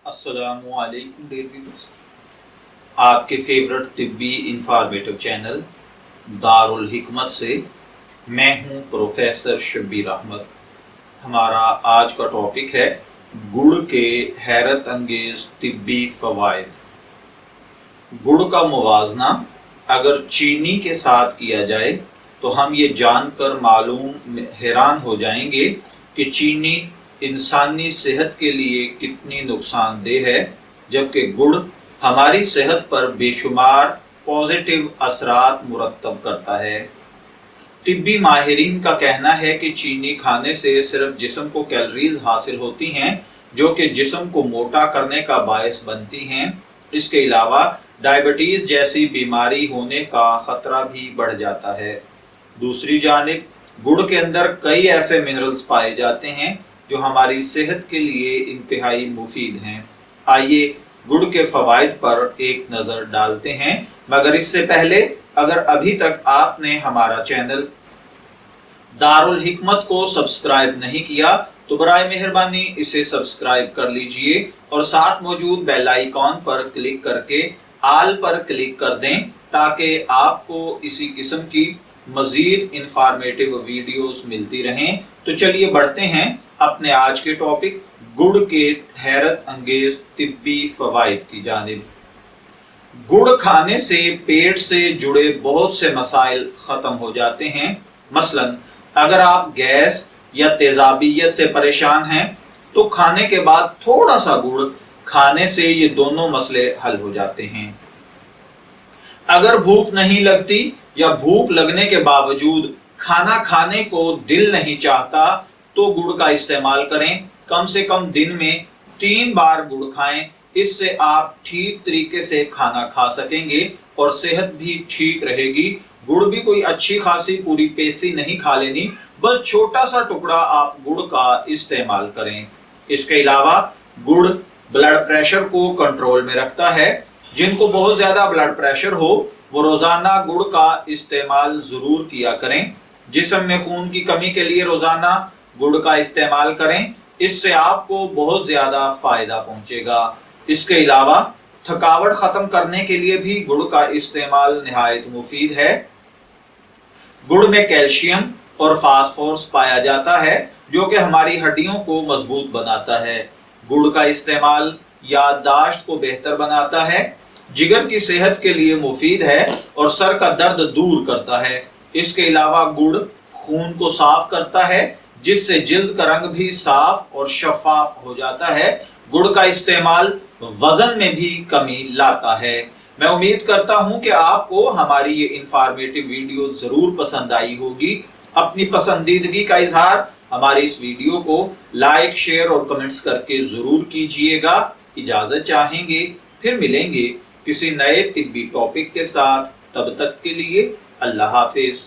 अस्सलामु अलैकुम dear viewers, आपके फेवरेट तिब्बी इंफॉर्मेटिव चैनल दारुल हिकमत से मैं हूं प्रोफेसर शब्बीर अहमद। हमारा आज का टॉपिक है गुड़ के हैरत अंगेज तिब्बी फवाइद। गुड़ का मुवाजना अगर चीनी के साथ किया जाए तो हम ये जानकर मालूम हैरान हो जाएंगे कि चीनी इंसानी सेहत के लिए कितनी नुकसानदेह है, जबकि गुड़ हमारी सेहत पर बेशुमार पॉजिटिव असरात मुरत्तब करता है। तिब्बी माहिरीन का कहना है कि चीनी खाने से सिर्फ जिस्म को कैलोरीज हासिल होती हैं जो कि जिस्म को मोटा करने का बायस बनती हैं। इसके अलावा डायबिटीज जैसी बीमारी होने का खतरा भी बढ़ जाता है। दूसरी जानिब गुड़ के अंदर कई ऐसे मिनरल्स पाए जाते हैं जो हमारी सेहत के लिए इंतहाई मुफीद हैं। आइए गुड़ के फवाइद पर एक नज़र डालते हैं, मगर इससे पहले अगर अभी तक आपने हमारा चैनल दारुल हिकमत को सब्सक्राइब नहीं किया तो बराए मेहरबानी इसे सब्सक्राइब कर लीजिए और साथ मौजूद बेल आइकॉन पर क्लिक करके आल पर क्लिक कर दें ताकि आपको इसी किस्म की मजीद इंफॉर्मेटिव वीडियोस मिलती रहें। तो चलिए बढ़ते हैं अपने आज के टॉपिक गुड़ के हैरत अंगेज तिब्बी फवाइद की जानिब। गुड़ खाने से पेट से जुड़े बहुत से मसाइल ख़त्म हो जाते हैं। मसलन अगर आप गैस या तेजाबियत से परेशान हैं तो खाने के बाद थोड़ा सा गुड़ खाने से ये दोनों मसले हल हो जाते हैं। अगर भूख नहीं लगती या भूख लगने के बावजूद खाना खाने को दिल नहीं चाहता तो गुड़ का इस्तेमाल करें। कम से कम दिन में 3 बार गुड़ खाएं। इससे आप ठीक तरीके से खाना खा सकेंगे और सेहत भी ठीक रहेगी। गुड़ भी कोई अच्छी खासी पूरी पेसी नहीं खा लेनी, बस छोटा सा टुकड़ा आप गुड़ का इस्तेमाल करें। इसके अलावा गुड़ ब्लड प्रेशर को कंट्रोल में रखता है। जिनको बहुत ज्यादा ब्लड प्रेशर हो वो रोजाना गुड़ का इस्तेमाल जरूर किया करें। जिस्म में खून की कमी के लिए रोजाना गुड़ का इस्तेमाल करें, इससे आपको बहुत ज्यादा फायदा पहुंचेगा। इसके अलावा थकावट खत्म करने के लिए भी गुड़ का इस्तेमाल निहायत मुफीद है। गुड़ में कैल्शियम और फास्फोरस पाया जाता है जो कि हमारी हड्डियों को मजबूत बनाता है। गुड़ का इस्तेमाल याददाश्त को बेहतर बनाता है, जिगर की सेहत के लिए मुफीद है और सर का दर्द दूर करता है। इसके अलावा गुड़ खून को साफ करता है जिससे जिल्द का रंग भी साफ और शफाफ हो जाता है। गुड़ का इस्तेमाल वजन में भी कमी लाता है। मैं उम्मीद करता हूं कि आपको हमारी ये इंफॉर्मेटिव वीडियो जरूर पसंद आई होगी। अपनी पसंदीदगी का इजहार हमारे इस वीडियो को लाइक, शेयर और कमेंट्स करके जरूर कीजिएगा। इजाजत चाहेंगे, फिर मिलेंगे किसी नए तिब्बी टॉपिक के साथ। तब तक के लिए अल्लाह हाफिज।